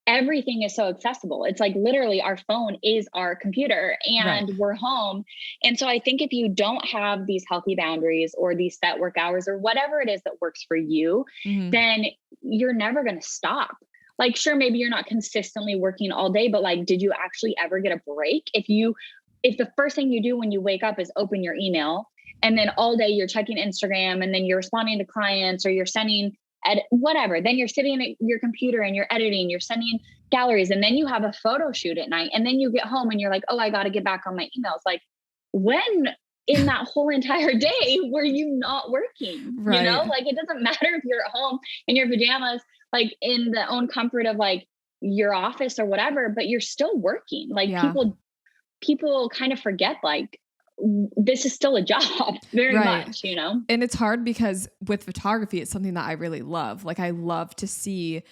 everything is so accessible. It's like literally our phone is our computer Right. and we're home. And so I think if you don't have these healthy boundaries or these set work hours or whatever it is that works for you, Hmm. then you're never going to stop. Like, sure, maybe you're not consistently working all day, but like, did you actually ever get a break? If the first thing you do when you wake up is open your email, and then all day you're checking Instagram, and then you're responding to clients, or you're sending whatever, then you're sitting at your computer and you're editing, you're sending galleries, and then you have a photo shoot at night, and then you get home and you're like, oh, I got to get back on my emails. Like, when in that whole entire day were you not working? Right. Like, it doesn't matter if you're at home in your pajamas, like in the own comfort of like your office or whatever, but you're still working. Like, Yeah. people kind of forget, like, this is still a job very Right. much. And it's hard because with photography, it's something that I really love. Like I love to see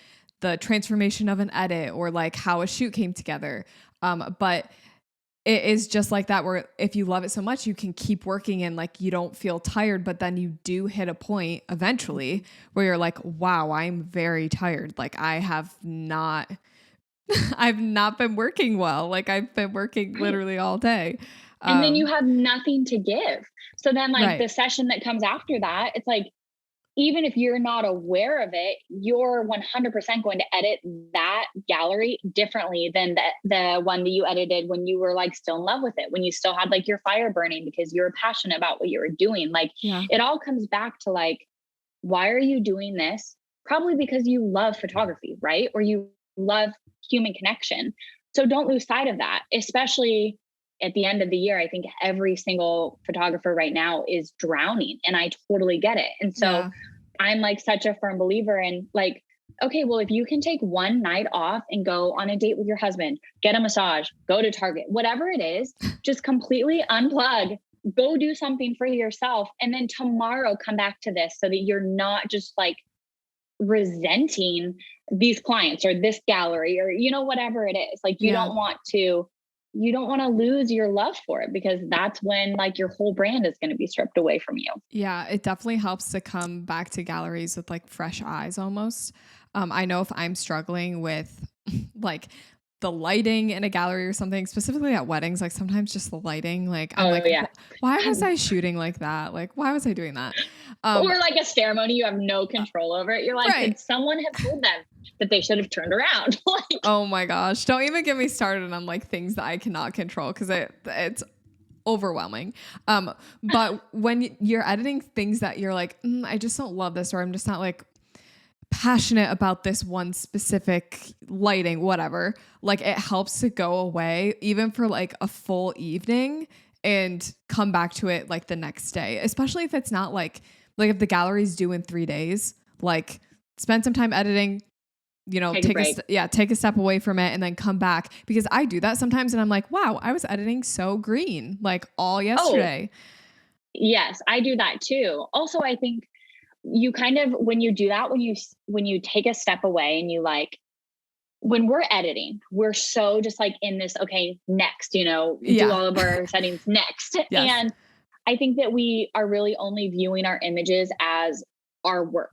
the transformation of an edit or like how a shoot came together. But it is just like that where if you love it so much, you can keep working and like you don't feel tired, but then you do hit a point eventually where you're like, wow, I'm very tired. Like I have not I've not been working well. Like I've been working Right. literally all day. And then you Um, have nothing to give. So then, like, right. the session that comes after that, it's like, even if you're not aware of it, you're 100% going to edit that gallery differently than the one that you edited when you were like still in love with it, when you still had like your fire burning because you were passionate about what you were doing. Like, Yeah. it all comes back to like, why are you doing this? Probably because you love photography, right? Or you love human connection. So don't lose sight of that, especially at the end of the year. I think every single photographer right now is drowning, and I totally get it. And so Yeah. I'm like such a firm believer in like, okay, well, if you can take one night off and go on a date with your husband, get a massage, go to Target, whatever it is, just completely unplug, go do something for yourself. And then tomorrow come back to this so that you're not just like resenting these clients or this gallery or, whatever it is. Like, Yeah. you don't want to lose your love for it, because that's when like your whole brand is going to be stripped away from you. Yeah, it definitely helps to come back to galleries with like fresh eyes almost. I know if I'm struggling with like the lighting in a gallery or something, specifically at weddings, like sometimes just the lighting, like I'm Oh like, yeah. Why was I shooting like that? Like, why was I doing that? Um, Or like a ceremony you have no control over it. You're like, right. could someone have told them that they should have turned around? Like, Oh my gosh. Don't even get me started on like things that I cannot control because it's overwhelming. But when you're editing things that you're like, I just don't love this, or I'm just not like passionate about this one specific lighting, whatever, like it helps to go away even for like a full evening and come back to it like the next day, especially if it's not like if the gallery's due in 3 days, like spend some time editing, take a break. take a step away from it and then come back, because I do that sometimes and I'm like, wow, I was editing so green like all Oh, yesterday. yes, I do that too. Also, I think you kind of, when you do that, when you take a step away and you like when we're editing, we're so just like in this, okay, next, do Yeah. all of our settings next. Yes. And I think that we are really only viewing our images as our work.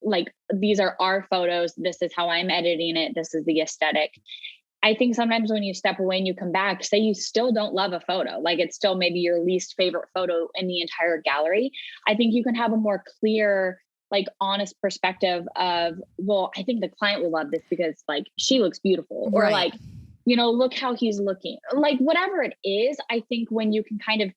Like, these are our photos. This is how I'm editing it. This is the aesthetic. I think sometimes when you step away and you come back, say you still don't love a photo, like it's still maybe your least favorite photo in the entire gallery. I think you can have a more clear, like honest perspective of, well, I think the client will love this because like she looks beautiful, or Right. like, look how he's looking, like whatever it is. I think when you can kind of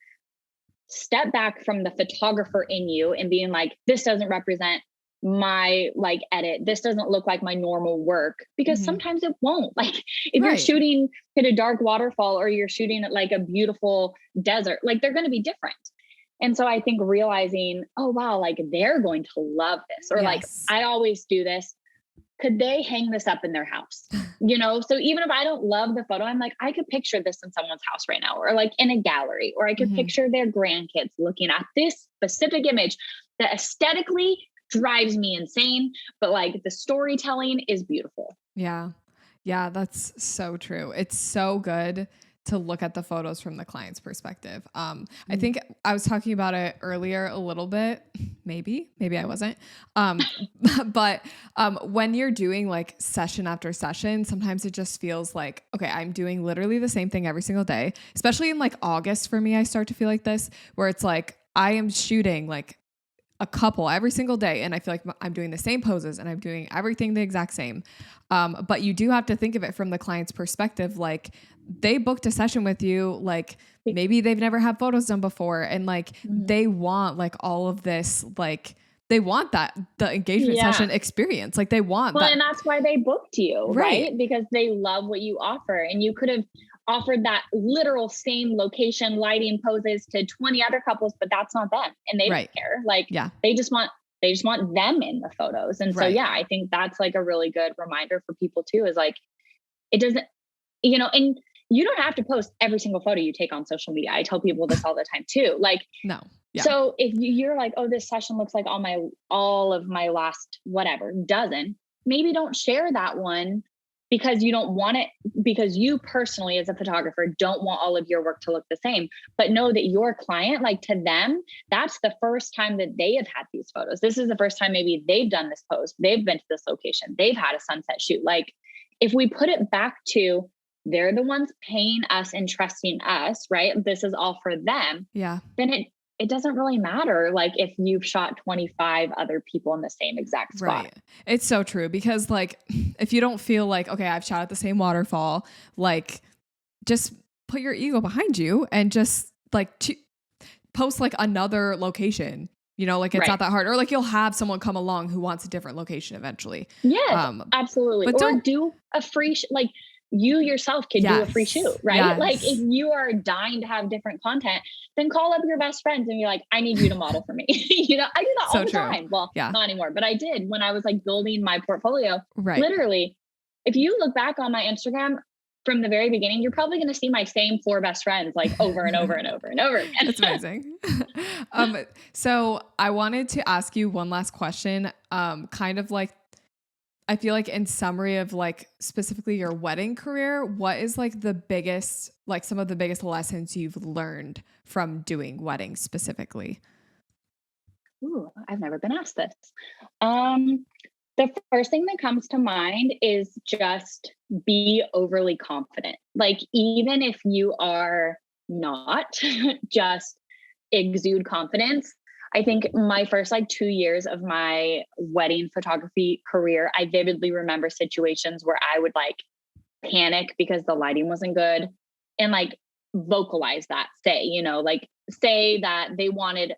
step back from the photographer in you and being like, this doesn't represent my like edit, this doesn't look like my normal work, because sometimes it won't. Like if you're shooting at a dark waterfall or you're shooting at like a beautiful desert, like they're going to be different. And so I think realizing, oh wow, like they're going to love this, or like I always do this, could they hang this up in their house? So even if I don't love the photo, I'm like, I could picture this in someone's house right now, or like in a gallery, or I could picture their grandkids looking at this specific image that aesthetically drives me insane, but like the storytelling is beautiful. Yeah. Yeah, that's so true. It's so good to look at the photos from the client's perspective. I think I was talking about it earlier a little bit, maybe I wasn't. But when you're doing like session after session, sometimes it just feels like, okay, I'm doing literally the same thing every single day, especially in like August for me. I start to feel like this, where it's like, I am shooting like a couple every single day, and I feel like I'm doing the same poses and I'm doing everything the exact same. But you do have to think of it from the client's perspective. Like they booked a session with you, like maybe they've never had photos done before. And like, they want like all of this, like they want the engagement session experience. Like they want that. And that's why they booked you, right? Because they love what you offer. And you could have offered that literal same location, lighting, poses to 20 other couples, but that's not them. And they don't care. Like they just want them in the photos. And so, I think that's like a really good reminder for people too, is like, it doesn't, and you don't have to post every single photo you take on social media. I tell people this all the time too. Like, no. Yeah. So if you're like, oh, this session looks like all of my last whatever dozen, maybe don't share that one because you don't want it, because you personally as a photographer don't want all of your work to look the same. But know that your client, like to them, that's the first time that they have had these photos. This is the first time maybe they've done this pose. They've been to this location. They've had a sunset shoot. Like if we put it back to, they're the ones paying us and trusting us, right? This is all for them. Yeah. Then it doesn't really matter, like if you've shot 25 other people in the same exact spot. Right. It's so true, because like if you don't feel like, okay, I've shot at the same waterfall, like just put your ego behind you and just like post like another location. Like it's not that hard. Or like you'll have someone come along who wants a different location eventually. Yes, absolutely. But or do a free like you yourself can do a free shoot, right? Yes. Like if you are dying to have different content, then call up your best friends and be like, I need you to model for me. I do that all the time. Well, not anymore, but I did when I was like building my portfolio. Right. Literally, if you look back on my Instagram from the very beginning, you're probably going to see my same 4 best friends like over and over and over and over again. That's amazing. So I wanted to ask you one last question, kind of like, I feel like in summary of like specifically your wedding career, what is like the biggest, like some of the biggest lessons you've learned from doing weddings specifically? Ooh, I've never been asked this. The first thing that comes to mind is just be overly confident. Like even if you are not, just exude confidence. I think my first like 2 years of my wedding photography career, I vividly remember situations where I would like panic because the lighting wasn't good and like vocalize that, say that they wanted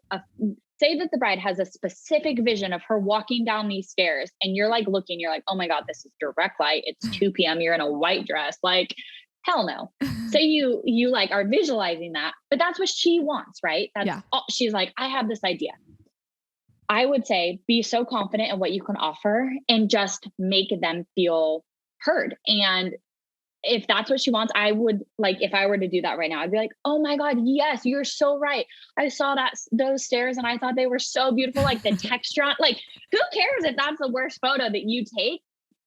say that the bride has a specific vision of her walking down these stairs and you're like looking, you're like, oh my God, this is direct light. It's 2 p.m. You're in a white dress. Like, hell no. So you like are visualizing that, but that's what she wants, right? That's all. She's like, I have this idea. I would say be so confident in what you can offer and just make them feel heard. And if that's what she wants, I would like, if I were to do that right now, I'd be like, oh my God, yes, you're so right. I saw those stairs and I thought they were so beautiful. Like the texture on, like, who cares if that's the worst photo that you take?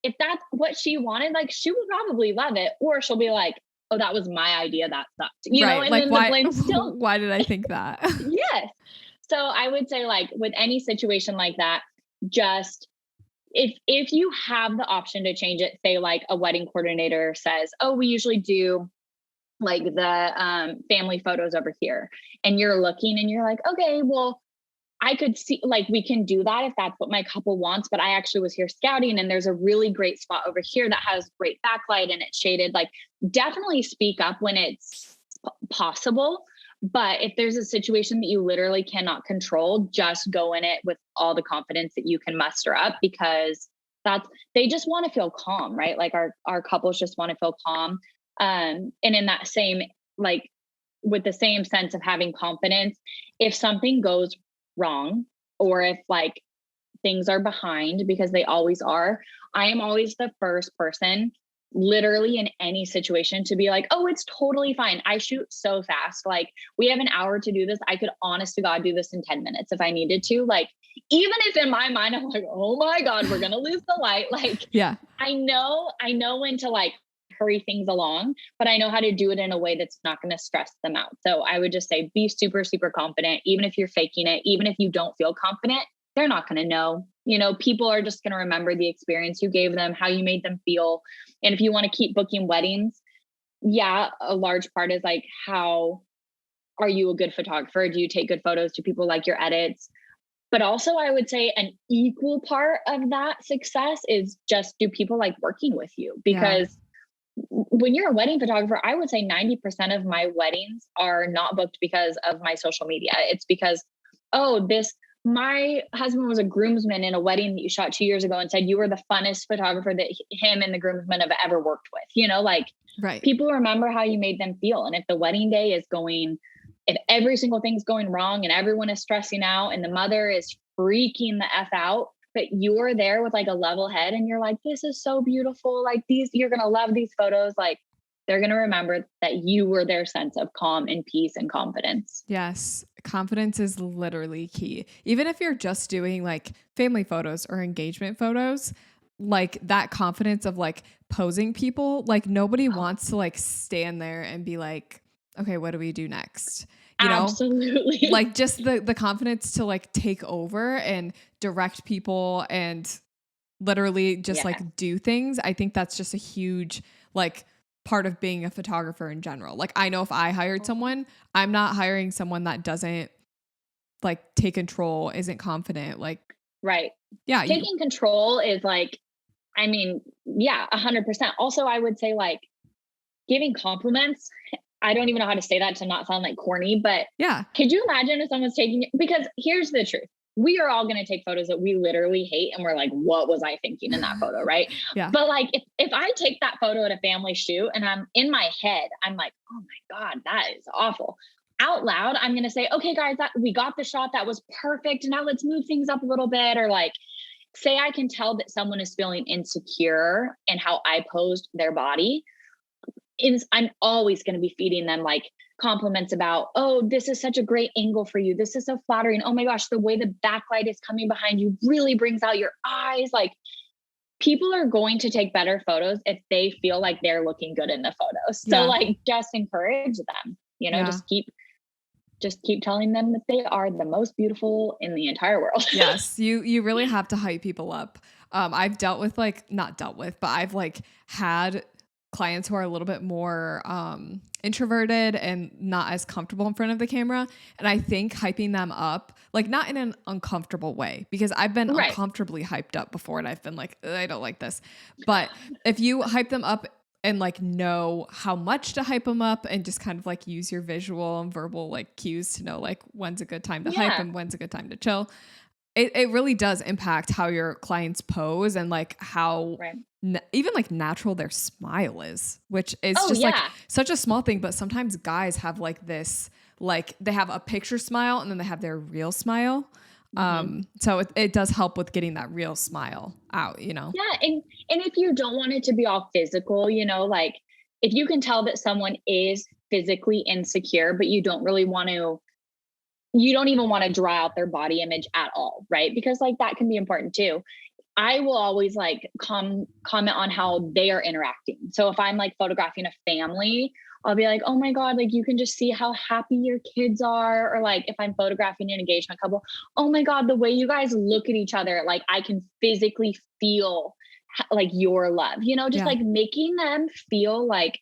if that's what she wanted, like she would probably love it, or she'll be like, oh, that was my idea, that sucked, you know, Right. and Like then the why blame still, why did I think that? yes. So I would say like with any situation like that, just if you have the option to change it, say like a wedding coordinator says, oh, we usually do like the family photos over here, and you're looking and you're like, okay, well, I could see like we can do that if that's what my couple wants, but I actually was here scouting and there's a really great spot over here that has great backlight and it's shaded. Like definitely speak up when it's possible. But if there's a situation that you literally cannot control, just go in it with all the confidence that you can muster up, because that's, they just want to feel calm, right? Like our couples just want to feel calm. And in that same, like with the same sense of having confidence, if something goes wrong, or if like things are behind, because they always are, I am always the first person literally in any situation to be like, oh, it's totally fine. I shoot so fast. Like we have an hour to do this. I could honest to God do this in 10 minutes if I needed to. Like, even if in my mind, I'm like, oh my God, we're going to lose the light. Like, Yeah. I know when to like hurry things along, but I know how to do it in a way that's not going to stress them out. So I would just say, be super, super confident. Even if you're faking it, even if you don't feel confident, they're not going to know. You know, people are just going to remember the experience you gave them, how you made them feel. And if you want to keep booking weddings, yeah, a large part is like, how are you a good photographer? Do you take good photos? Do people like your edits? But also I would say an equal part of that success is just, do people like working with you? Because when you're a wedding photographer, I would say 90% of my weddings are not booked because of my social media. It's because, oh, my husband was a groomsman in a wedding that you shot 2 years ago and said you were the funnest photographer that him and the groomsman have ever worked with. You know, like people remember how you made them feel. And if the wedding day is going, if every single thing's going wrong and everyone is stressing out and the mother is freaking the F out, but you're there with like a level head and you're like, this is so beautiful. Like you're going to love these photos. Like they're going to remember that you were their sense of calm and peace and confidence. Yes. Confidence is literally key. Even if you're just doing like family photos or engagement photos, like that confidence of like posing people, like nobody wants to like stand there and be like, okay, what do we do next? You know, absolutely. Like just the confidence to like take over and direct people and literally just like do things. I think that's just a huge like part of being a photographer in general. Like I know if I hired someone, I'm not hiring someone that doesn't like take control, isn't confident. Like, right. Yeah. Taking control is like, I mean, yeah, 100%. Also, I would say like giving compliments. I don't even know how to say that to not sound like corny, but yeah. Could you imagine if someone's taking, because here's the truth. We are all going to take photos that we literally hate. And we're like, what was I thinking in that photo? Right. Yeah. But like, if I take that photo at a family shoot and I'm in my head, I'm like, oh my God, that is awful. Out loud, I'm going to say, okay, guys, we got the shot. That was perfect. Now let's move things up a little bit. Or like, say I can tell that someone is feeling insecure in how I posed their body. I'm always going to be feeding them like compliments about, oh, this is such a great angle for you. This is so flattering. Oh my gosh, the way the backlight is coming behind you really brings out your eyes. Like people are going to take better photos if they feel like they're looking good in the photos. So like just encourage them, you know, just keep telling them that they are the most beautiful in the entire world. Yes. You really have to hype people up. I've not dealt with, but I've like had clients who are a little bit more introverted and not as comfortable in front of the camera. And I think hyping them up, like not in an uncomfortable way, because I've been uncomfortably hyped up before and I've been like, I don't like this. But if you hype them up and like know how much to hype them up and just kind of like use your visual and verbal like cues to know like when's a good time to hype and when's a good time to chill. It really does impact how your clients pose and like how even like natural their smile is, which is like such a small thing. But sometimes guys have like this, like they have a picture smile and then they have their real smile. So it does help with getting that real smile out, you know? Yeah. And if you don't want it to be all physical, you know, like if you can tell that someone is physically insecure, but you don't even want to draw out their body image at all. Right. Because like that can be important too. I will always like comment on how they are interacting. So if I'm like photographing a family, I'll be like, oh my God, like you can just see how happy your kids are. Or like if I'm photographing an engagement couple, oh my God, the way you guys look at each other, like I can physically feel like your love, just like making them feel like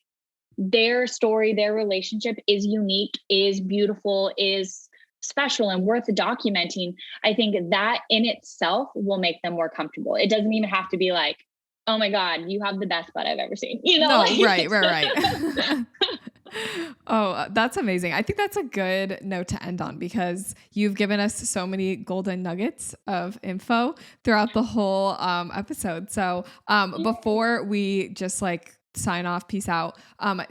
their story, their relationship is unique, is beautiful, is special and worth documenting. I think that in itself will make them more comfortable. It doesn't even have to be like, oh my God, you have the best butt I've ever seen. No, right. Oh, that's amazing. I think that's a good note to end on because you've given us so many golden nuggets of info throughout the whole episode. So before we just like sign off, peace out,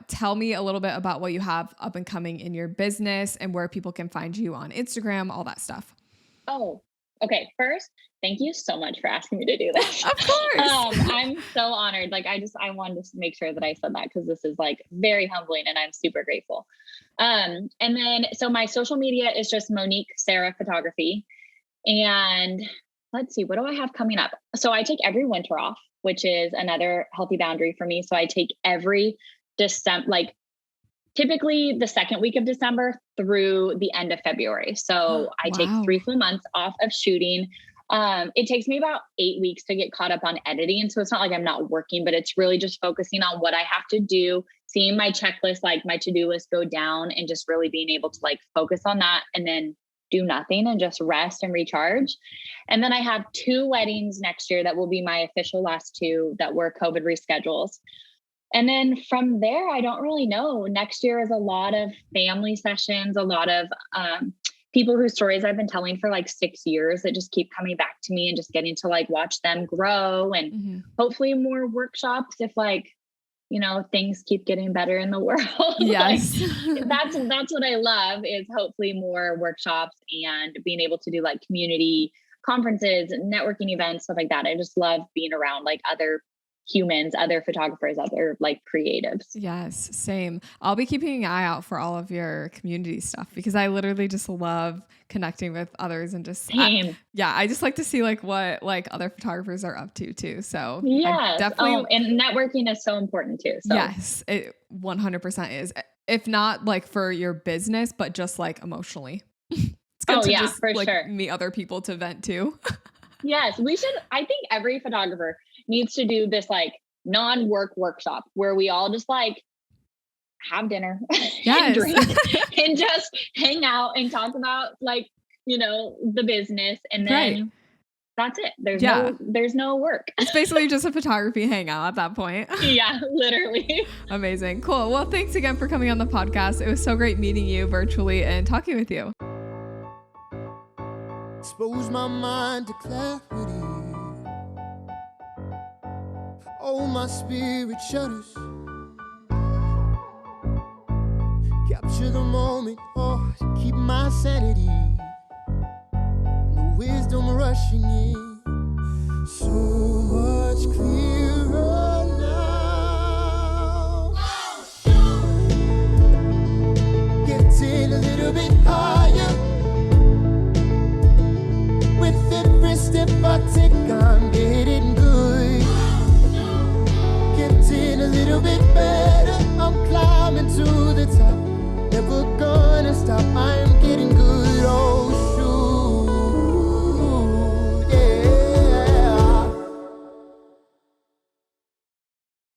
tell me a little bit about what you have up and coming in your business and where people can find you on Instagram, all that stuff. Oh, okay. First, thank you so much for asking me to do this. Of course. I'm so honored. Like I wanted to make sure that I said that because this is like very humbling and I'm super grateful. And then, so my social media is just Monique Serra Photography. And let's see, what do I have coming up? So I take every winter off, which is another healthy boundary for me. So I take every December, like typically the second week of December through the end of February. So I take 3 full months off of shooting. It takes me about 8 weeks to get caught up on editing. So it's not like I'm not working, but it's really just focusing on what I have to do, seeing my checklist, like my to-do list go down and just really being able to like focus on that and then do nothing and just rest and recharge. And then I have 2 weddings next year that will be my official last 2 that were COVID reschedules. And then from there, I don't really know. Next year is a lot of family sessions, a lot of people whose stories I've been telling for like 6 years that just keep coming back to me and just getting to like watch them grow and hopefully more workshops if like, things keep getting better in the world. Yes. Like, that's what I love is hopefully more workshops and being able to do like community conferences, networking events, stuff like that. I just love being around like other humans, other photographers, other like creatives. Yes, same. I'll be keeping an eye out for all of your community stuff because I literally just love connecting with others and just I just like to see like what like other photographers are up to too. So yes, definitely. And networking is so important too. So. Yes, it 100% is. If not like for your business, but just like emotionally. It's good to just for like sure. meet other people to vent to. Yes, we should. I think every photographer needs to do this like non-work workshop where we all just like have dinner and drink and just hang out and talk about like, the business. And then that's it. There's no work. It's basically just a photography hangout at that point. Yeah, literally. Amazing. Cool. Well, thanks again for coming on the podcast. It was so great meeting you virtually and talking with you. Expose my mind to clarity. Oh, my spirit shudders. Capture the moment, to keep my sanity. And the wisdom rushing in. So much clearer now. Getting a little bit hard.